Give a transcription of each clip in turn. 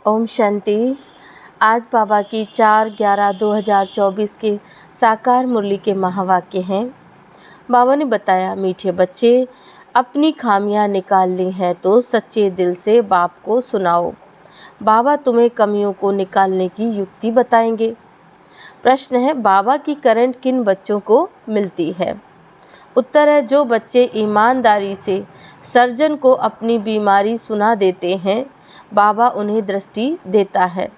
ओम शांति। आज बाबा की 4/11/2024 के साकार मुरली के महावाक्य हैं। बाबा ने बताया, मीठे बच्चे, अपनी खामियां निकालनी है तो सच्चे दिल से बाप को सुनाओ। बाबा तुम्हें कमियों को निकालने की युक्ति बताएंगे। प्रश्न है, बाबा की करंट किन बच्चों को मिलती है? उत्तर है, जो बच्चे ईमानदारी से सर्जन को अपनी बीमारी सुना देते हैं, बाबा उन्हें दृष्टि देता है।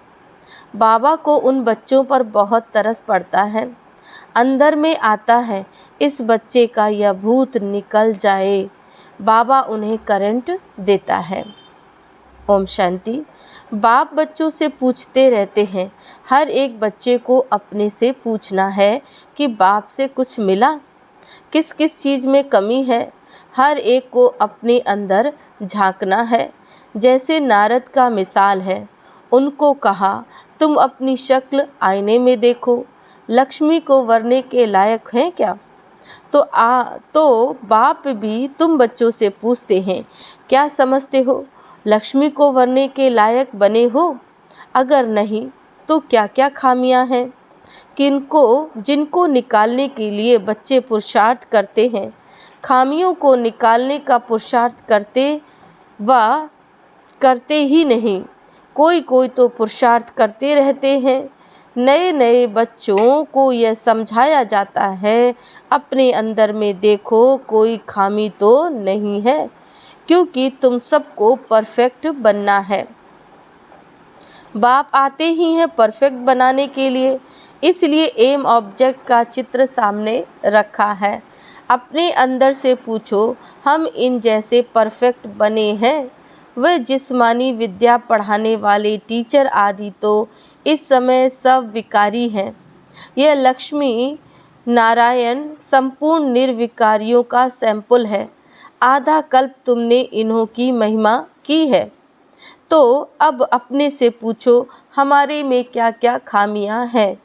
बाबा को उन बच्चों पर बहुत तरस पड़ता है। अंदर में आता है, इस बच्चे का यह भूत निकल जाए। बाबा उन्हें करंट देता है। ओम शांति। बाप बच्चों से पूछते रहते हैं। हर एक बच्चे को अपने से पूछना है कि बाप से कुछ मिला, किस किस चीज़ में कमी है। हर एक को अपने अंदर झांकना है। जैसे नारद का मिसाल है, उनको कहा, तुम अपनी शक्ल आईने में देखो, लक्ष्मी को वरने के लायक हैं क्या? तो बाप भी तुम बच्चों से पूछते हैं, क्या समझते हो, लक्ष्मी को वरने के लायक बने हो? अगर नहीं तो क्या क्या खामियां हैं जिनको निकालने के लिए बच्चे पुरुषार्थ करते हैं। खामियों को निकालने का पुरुषार्थ करते ही नहीं, कोई कोई तो पुरुषार्थ करते रहते हैं। नए नए बच्चों को यह समझाया जाता है, अपने अंदर में देखो, कोई खामी तो नहीं है, क्योंकि तुम सबको परफेक्ट बनना है। बाप आते ही हैं परफेक्ट बनाने के लिए, इसलिए एम ऑब्जेक्ट का चित्र सामने रखा है। अपने अंदर से पूछो, हम इन जैसे परफेक्ट बने हैं? वह जिस्मानी विद्या पढ़ाने वाले टीचर आदि तो इस समय सब विकारी हैं। यह लक्ष्मी नारायण संपूर्ण निर्विकारियों का सैंपल है। आधा कल्प तुमने इन्हों की महिमा की है, तो अब अपने से पूछो, हमारे में क्या क्या खामियां हैं,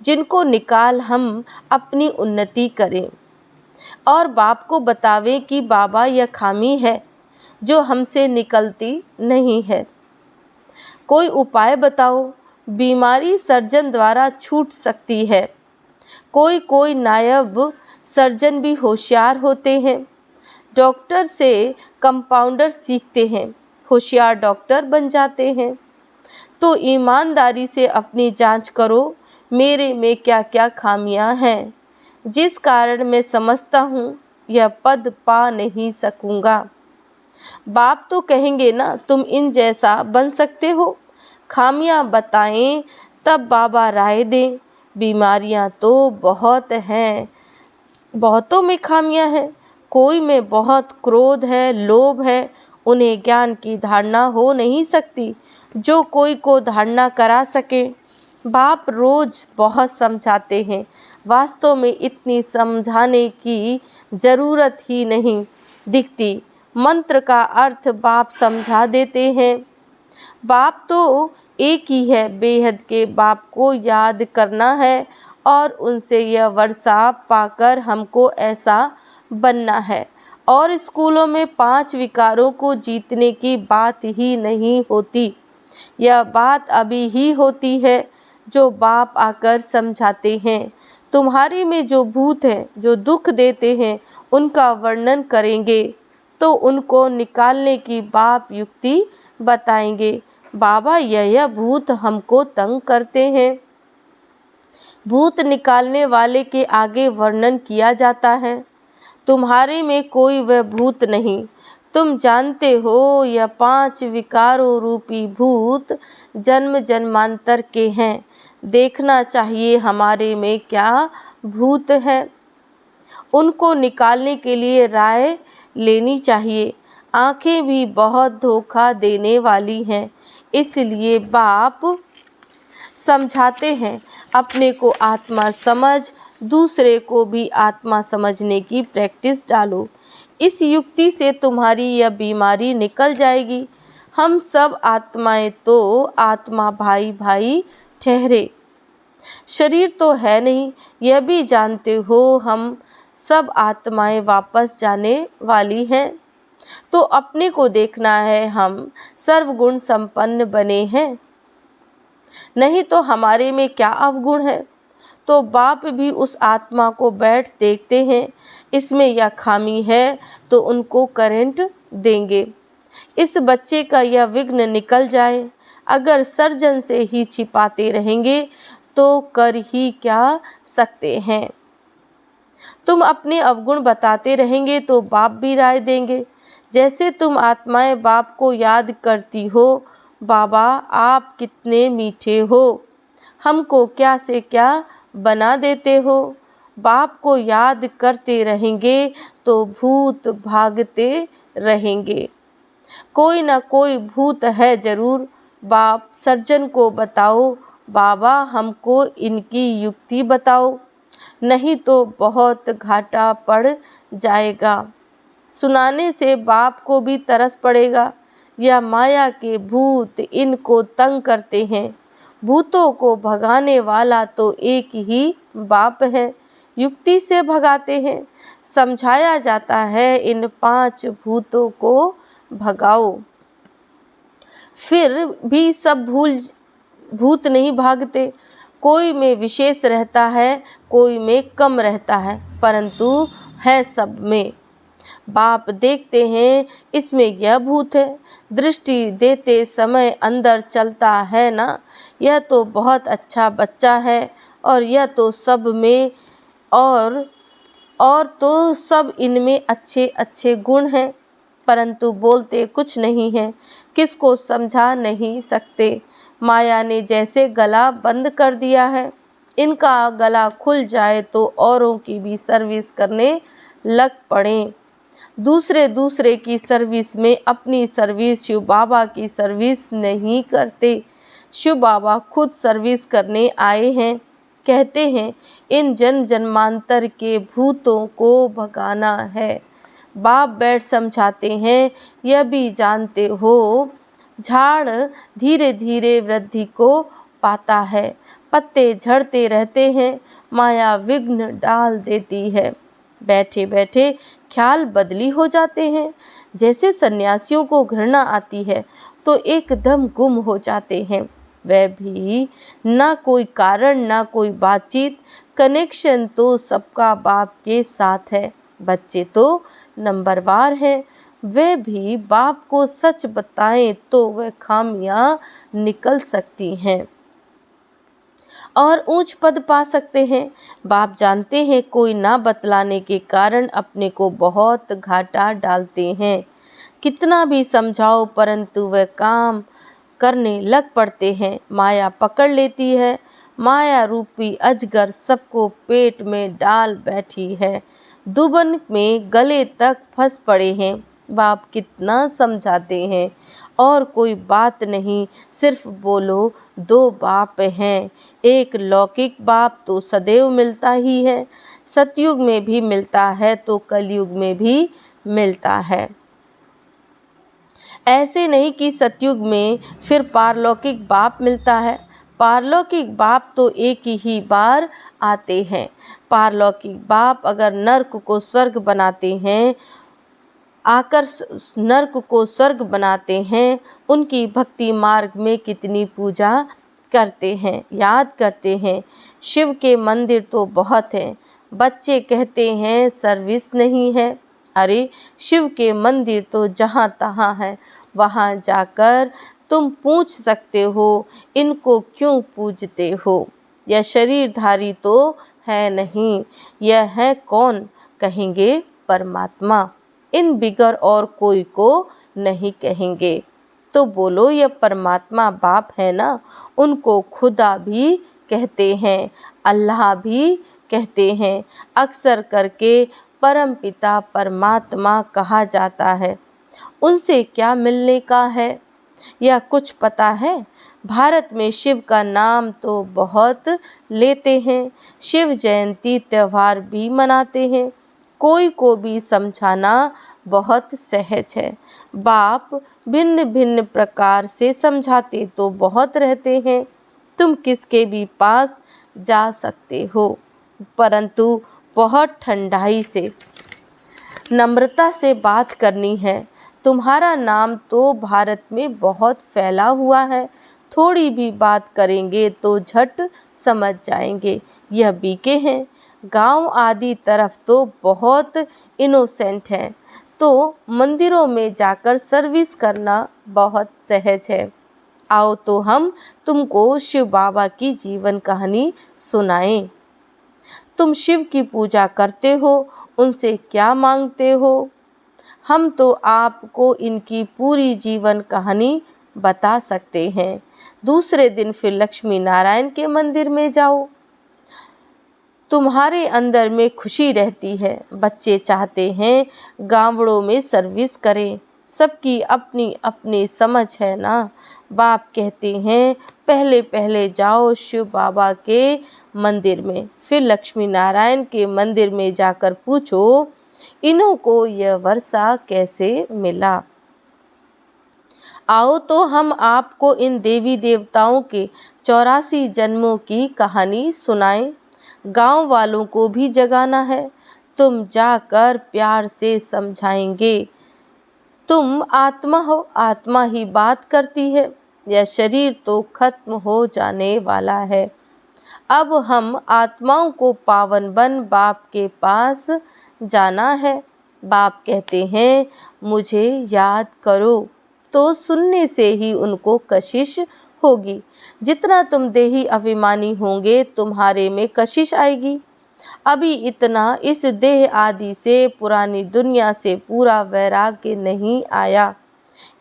जिनको निकाल हम अपनी उन्नति करें और बाप को बतावें कि बाबा यह खामी है जो हमसे निकलती नहीं है। कोई उपाय बताओ। बीमारी सर्जन द्वारा छूट सकती है। कोई कोई नायब सर्जन भी होशियार होते हैं। डॉक्टर से कंपाउंडर सीखते हैं, होशियार डॉक्टर बन जाते हैं। तो ईमानदारी से अपनी जांच करो, मेरे में क्या क्या खामियां हैं, जिस कारण मैं समझता हूँ यह पद पा नहीं सकूँगा। बाप तो कहेंगे ना, तुम इन जैसा बन सकते हो। खामियां बताएं, तब बाबा राय दें। बीमारियां तो बहुत हैं, बहुतों में खामियां हैं। कोई में बहुत क्रोध है, लोभ है, उन्हें ज्ञान की धारणा हो नहीं सकती जो कोई को धारणा करा सके। बाप रोज बहुत समझाते हैं, वास्तव में इतनी समझाने की ज़रूरत ही नहीं दिखती। मंत्र का अर्थ बाप समझा देते हैं। बाप तो एक ही है, बेहद के बाप को याद करना है और उनसे यह वर्षा पाकर हमको ऐसा बनना है। और स्कूलों में 5 विकारों को जीतने की बात ही नहीं होती। यह बात अभी ही होती है जो बाप आकर समझाते हैं। तुम्हारे में जो भूत हैं, जो दुख देते हैं, उनका वर्णन करेंगे तो उनको निकालने की बाप युक्ति बताएंगे। बाबा, यह भूत हमको तंग करते हैं। भूत निकालने वाले के आगे वर्णन किया जाता है। तुम्हारे में कोई वह भूत नहीं। तुम जानते हो, यह 5 विकारों रूपी भूत जन्म जन्मांतर के हैं। देखना चाहिए हमारे में क्या भूत है, उनको निकालने के लिए राय लेनी चाहिए। आंखें भी बहुत धोखा देने वाली हैं, इसलिए बाप समझाते हैं, अपने को आत्मा समझ, दूसरे को भी आत्मा समझने की प्रैक्टिस डालो। इस युक्ति से तुम्हारी यह बीमारी निकल जाएगी। हम सब आत्माएं तो आत्मा भाई भाई ठहरे, शरीर तो है नहीं, यह भी जानते हो। हम सब आत्माएं वापस जाने वाली हैं। तो अपने को देखना है हम सर्वगुण संपन्न बने हैं, नहीं तो हमारे में क्या अवगुण है। तो बाप भी उस आत्मा को बैठ देखते हैं, इसमें यह खामी है तो उनको करंट देंगे। इस बच्चे का यह विघ्न निकल जाए। अगर सर्जन से ही छिपाते रहेंगे तो कर ही क्या सकते हैं। तुम अपने अवगुण बताते रहेंगे तो बाप भी राय देंगे। जैसे तुम आत्माएं बाप को याद करती हो, बाबा आप कितने मीठे हो, हमको क्या से क्या बना देते हो। बाप को याद करते रहेंगे तो भूत भागते रहेंगे। कोई ना कोई भूत है जरूर। बाप सर्जन को बताओ, बाबा हमको इनकी युक्ति बताओ, नहीं तो बहुत घाटा पड़ जाएगा। सुनाने से बाप को भी तरस पड़ेगा। यह माया के भूत इनको तंग करते हैं। भूतों को भगाने वाला तो एक ही बाप है, युक्ति से भगाते हैं। समझाया जाता है इन 5 भूतों को भगाओ, फिर भी सब भूत नहीं भागते। कोई में विशेष रहता है, कोई में कम रहता है, परंतु है सब में। बाप देखते हैं इसमें यह भूत है, दृष्टि देते समय अंदर चलता है ना, यह तो बहुत अच्छा बच्चा है, और यह तो सब में और तो सब इनमें अच्छे अच्छे गुण हैं, परंतु बोलते कुछ नहीं है, किसको समझा नहीं सकते। माया ने जैसे गला बंद कर दिया है, इनका गला खुल जाए तो औरों की भी सर्विस करने लग पड़ें। दूसरे की सर्विस में अपनी सर्विस शिव बाबा की सर्विस नहीं करते। शिव बाबा खुद सर्विस करने आए हैं। कहते हैं इन जन्म जन्मांतर के भूतों को भगाना है। बाप बैठ समझाते हैं, यह भी जानते हो झाड़ धीरे धीरे वृद्धि को पाता है, पत्ते झड़ते रहते हैं, माया विघ्न डाल देती है। बैठे बैठे ख्याल बदली हो जाते हैं। जैसे सन्यासियों को घृणा आती है तो एकदम गुम हो जाते हैं। वह भी ना कोई कारण ना कोई बातचीत, कनेक्शन तो सबका बाप के साथ है। बच्चे तो नंबरवार हैं, वे भी बाप को सच बताएं तो वह खामियां निकल सकती हैं और ऊंच पद पा सकते हैं। बाप जानते हैं कोई ना बतलाने के कारण अपने को बहुत घाटा डालते हैं। कितना भी समझाओ परंतु वह काम करने लग पड़ते हैं। माया पकड़ लेती है। माया रूपी अजगर सबको पेट में डाल बैठी है, दुबन में गले तक फंस पड़े हैं। बाप कितना समझाते हैं और कोई बात नहीं, सिर्फ बोलो 2 बाप हैं। एक लौकिक बाप तो सदैव मिलता ही है, सतयुग में भी मिलता है तो कलयुग में भी मिलता है। ऐसे नहीं कि सतयुग में फिर पारलौकिक बाप मिलता है। पारलौकिक बाप तो एक ही बार आते हैं। पारलौकिक बाप अगर नर्क को स्वर्ग बनाते हैं, आकर नर्क को स्वर्ग बनाते हैं, उनकी भक्ति मार्ग में कितनी पूजा करते हैं, याद करते हैं। शिव के मंदिर तो बहुत हैं। बच्चे कहते हैं सर्विस नहीं है। अरे शिव के मंदिर तो जहाँ तहाँ है, वहाँ जाकर तुम पूछ सकते हो इनको क्यों पूजते हो। यह शरीरधारी तो है नहीं, यह है कौन, कहेंगे परमात्मा। इन बिगर और कोई को नहीं कहेंगे। तो बोलो यह परमात्मा बाप है ना, उनको खुदा भी कहते हैं, अल्लाह भी कहते हैं। अक्सर करके परमपिता परमात्मा कहा जाता है। उनसे क्या मिलने का है, या कुछ पता है। भारत में शिव का नाम तो बहुत लेते हैं, शिव जयंती त्यौहार भी मनाते हैं। कोई को भी समझाना बहुत सहज है। बाप भिन्न भिन्न प्रकार से समझाते तो बहुत रहते हैं। तुम किसके भी पास जा सकते हो, परंतु बहुत ठंडाई से नम्रता से बात करनी है। तुम्हारा नाम तो भारत में बहुत फैला हुआ है, थोड़ी भी बात करेंगे तो झट समझ जाएंगे यह बीके हैं। गांव आदि तरफ तो बहुत इनोसेंट हैं, तो मंदिरों में जाकर सर्विस करना बहुत सहज है। आओ तो हम तुमको शिव बाबा की जीवन कहानी सुनाएं। तुम शिव की पूजा करते हो, उनसे क्या मांगते हो? हम तो आपको इनकी पूरी जीवन कहानी बता सकते हैं। दूसरे दिन फिर लक्ष्मी नारायण के मंदिर में जाओ। तुम्हारे अंदर में खुशी रहती है। बच्चे चाहते हैं गांवड़ों में सर्विस करें, सबकी अपनी अपनी समझ है ना। बाप कहते हैं पहले पहले जाओ शिव बाबा के मंदिर में, फिर लक्ष्मी नारायण के मंदिर में जाकर पूछो इन्हों को यह वर्षा कैसे मिला। आओ तो हम आपको इन देवी देवताओं के 84 जन्मों की कहानी सुनाएं। गांव वालों को भी जगाना है। तुम जाकर प्यार से समझाएंगे। तुम आत्मा हो, आत्मा ही बात करती है। यह शरीर तो खत्म हो जाने वाला है। अब हम आत्माओं को पावन बन बाप के पास जाना है। बाप कहते हैं मुझे याद करो, तो सुनने से ही उनको कशिश होगी। जितना तुम देही अभिमानी होंगे तुम्हारे में कशिश आएगी। अभी इतना इस देह आदि से, पुरानी दुनिया से पूरा वैराग्य नहीं आया।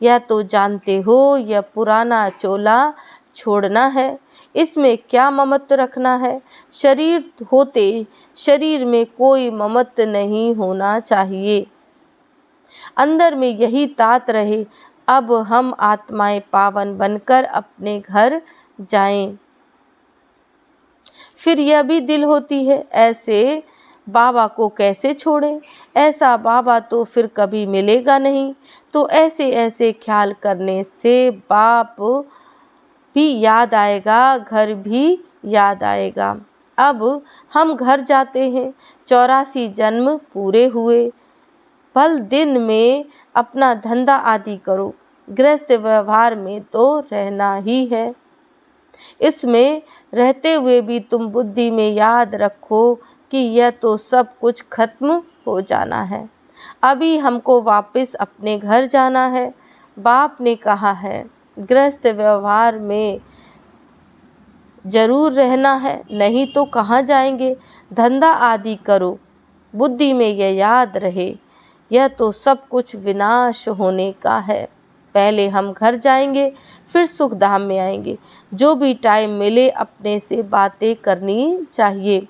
यह तो जानते हो यह पुराना चोला छोड़ना है। इसमें क्या ममत्व रखना है? शरीर होते शरीर में कोई ममत्व नहीं होना चाहिए। अंदर में यही तात रहे। अब हम आत्माएं पावन बनकर अपने घर जाएं। फिर यह भी दिल होती है ऐसे बाबा को कैसे छोड़ें? ऐसा बाबा तो फिर कभी मिलेगा नहीं। तो ऐसे ऐसे ख्याल करने से बाप भी याद आएगा, घर भी याद आएगा। अब हम घर जाते हैं। 84 जन्म पूरे हुए। पल दिन में अपना धंधा आदि करो। गृहस्थ व्यवहार में तो रहना ही है। इसमें रहते हुए भी तुम बुद्धि में याद रखो कि यह तो सब कुछ खत्म हो जाना है। अभी हमको वापस अपने घर जाना है। बाप ने कहा है गृहस्थ व्यवहार में जरूर रहना है, नहीं तो कहाँ जाएंगे? धंधा आदि करो। बुद्धि में यह याद रहे यह तो सब कुछ विनाश होने का है। पहले हम घर जाएंगे, फिर सुख धाम में आएंगे। जो भी टाइम मिले अपने से बातें करनी चाहिए।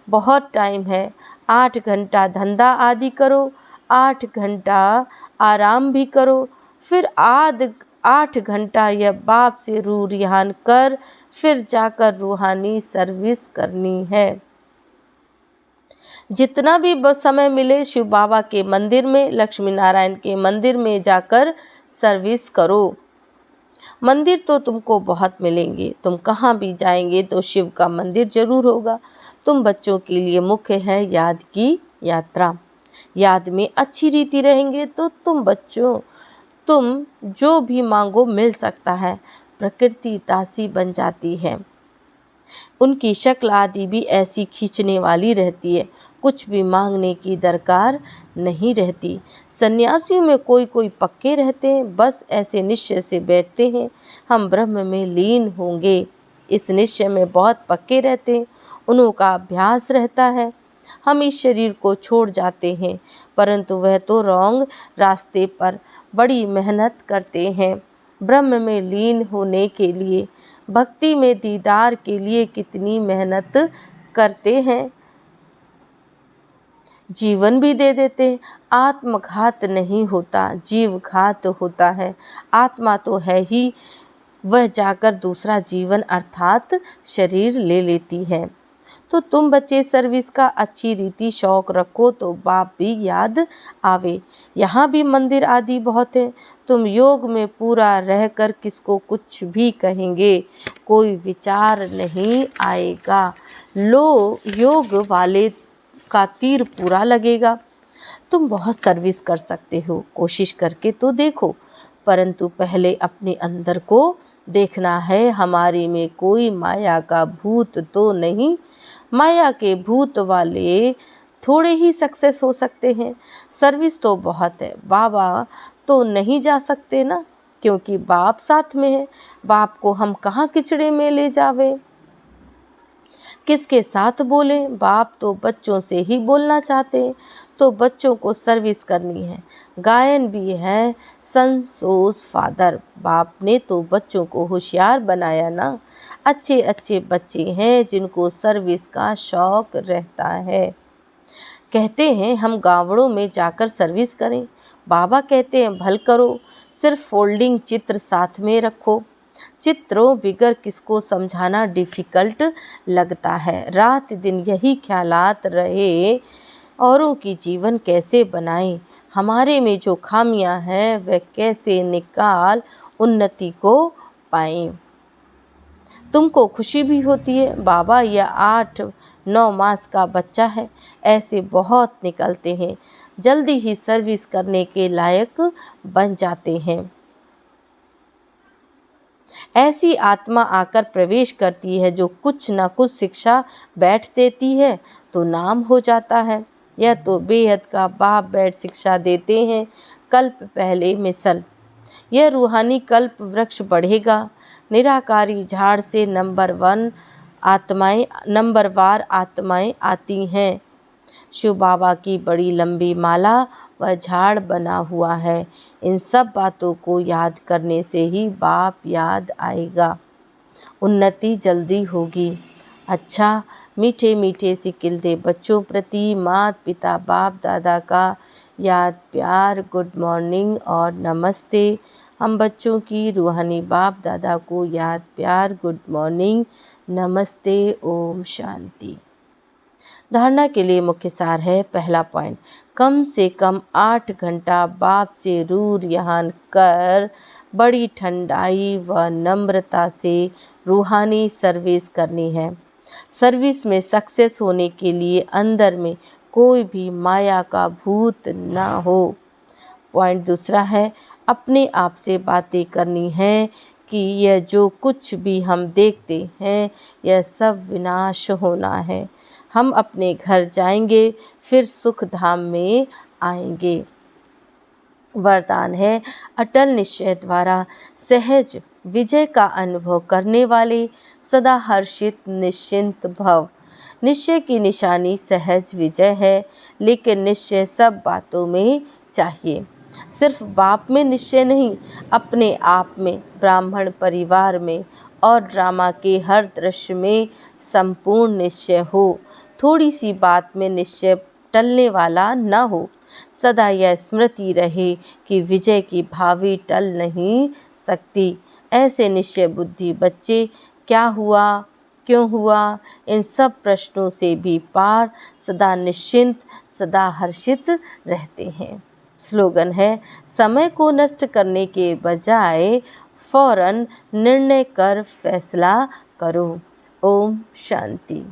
बहुत टाइम है। 8 घंटा धंधा आदि करो, 8 घंटा आराम भी करो, फिर 8 घंटा यह बाप से रूह रिहान कर फिर जाकर रूहानी सर्विस करनी है। जितना भी समय मिले शिव बाबा के मंदिर में, लक्ष्मी नारायण के मंदिर में जाकर सर्विस करो। मंदिर तो तुमको बहुत मिलेंगे। तुम कहाँ भी जाएंगे तो शिव का मंदिर जरूर होगा। तुम बच्चों के लिए मुख्य है याद की यात्रा। याद में अच्छी रीति रहेंगे तो तुम जो भी मांगो मिल सकता है। प्रकृति दासी बन जाती है। उनकी शक्ल आदि भी ऐसी खींचने वाली रहती है। कुछ भी मांगने की दरकार नहीं रहती। सन्यासियों में कोई कोई पक्के रहते हैं, बस ऐसे निश्चय से बैठते हैं हम ब्रह्म में लीन होंगे। इस निश्चय में बहुत पक्के रहते हैं, उन्हों का अभ्यास रहता है। हम इस शरीर को छोड़ जाते हैं, परंतु वह तो रॉन्ग रास्ते पर बड़ी मेहनत करते हैं। ब्रह्म में लीन होने के लिए, भक्ति में दीदार के लिए कितनी मेहनत करते हैं, जीवन भी दे देते हैं। आत्मघात नहीं होता, जीवघात होता है। आत्मा तो है ही, वह जाकर दूसरा जीवन अर्थात शरीर ले लेती है। तो तुम बच्चे सर्विस का अच्छी रीति शौक रखो तो बाप भी याद आवे। यहाँ भी मंदिर आदि बहुत हैं। तुम योग में पूरा रहकर किसको कुछ भी कहेंगे, कोई विचार नहीं आएगा। लो योग वाले का तीर पूरा लगेगा। तुम बहुत सर्विस कर सकते हो, कोशिश करके तो देखो, परंतु पहले अपने अंदर को देखना है। हमारे में कोई माया का भूत तो नहीं। माया के भूत वाले थोड़े ही सक्सेस हो सकते हैं। सर्विस तो बहुत है। बाबा तो नहीं जा सकते ना, क्योंकि बाप साथ में है। बाप को हम कहाँ किचड़े में ले जावे, किसके साथ बोले? बाप तो बच्चों से ही बोलना चाहते हैं, तो बच्चों को सर्विस करनी है। गायन भी है, सन सोस फादर। बाप ने तो बच्चों को होशियार बनाया ना। अच्छे अच्छे बच्चे हैं जिनको सर्विस का शौक रहता है। कहते हैं हम गावड़ों में जाकर सर्विस करें। बाबा कहते हैं भल करो, सिर्फ फोल्डिंग चित्र साथ में रखो। चित्रों बिगर किसको समझाना डिफ़िकल्ट लगता है। रात दिन यही ख्यालात रहे, औरों की जीवन कैसे बनाएं, हमारे में जो खामियां हैं वह कैसे निकाल उन्नति को पाएं। तुमको खुशी भी होती है। बाबा यह 8-9 मास का बच्चा है, ऐसे बहुत निकलते हैं, जल्दी ही सर्विस करने के लायक बन जाते हैं। ऐसी आत्मा आकर प्रवेश करती है जो कुछ न कुछ शिक्षा बैठ देती है तो नाम हो जाता है। यह तो बेहद का बाप बैठ शिक्षा देते हैं। कल्प पहले मिसल, यह रूहानी कल्प वृक्ष बढ़ेगा। निराकारी झाड़ से नंबरवार आत्माएं आती हैं। शिव बाबा की बड़ी लंबी माला व झाड़ बना हुआ है। इन सब बातों को याद करने से ही बाप याद आएगा, उन्नति जल्दी होगी। अच्छा, मीठे मीठे सिकिल दे बच्चों प्रति माता पिता बाप दादा का याद प्यार, गुड मॉर्निंग और नमस्ते। हम बच्चों की रूहानी बाप दादा को याद प्यार, गुड मॉर्निंग, नमस्ते, ओम शांति। धारणा के लिए मुख्य सार है। पहला पॉइंट, कम से कम 8 घंटा बाप से रूह रियान कर बड़ी ठंडाई व नम्रता से रूहानी सर्विस करनी है। सर्विस में सक्सेस होने के लिए अंदर में कोई भी माया का भूत ना हो। पॉइंट दूसरा है, अपने आप से बातें करनी है कि यह जो कुछ भी हम देखते हैं यह सब विनाश होना है। हम अपने घर जाएंगे, फिर सुख धाम में आएंगे। वरदान है, अटल निश्चय द्वारा सहज विजय का अनुभव करने वाले सदा हर्षित निश्चिंत भव। निश्चय की निशानी सहज विजय है, लेकिन निश्चय सब बातों में चाहिए। सिर्फ बाप में निश्चय नहीं, अपने आप में, ब्राह्मण परिवार में और ड्रामा के हर दृश्य में संपूर्ण निश्चय हो। थोड़ी सी बात में निश्चय टलने वाला न हो। सदा यह स्मृति रहे कि विजय की भावी टल नहीं सकती। ऐसे निश्चय बुद्धि बच्चे क्या हुआ, क्यों हुआ, इन सब प्रश्नों से भी पार सदा निश्चिंत, सदा हर्षित रहते हैं। स्लोगन है, समय को नष्ट करने के बजाय फौरन निर्णय कर फैसला करो। ओम शांति।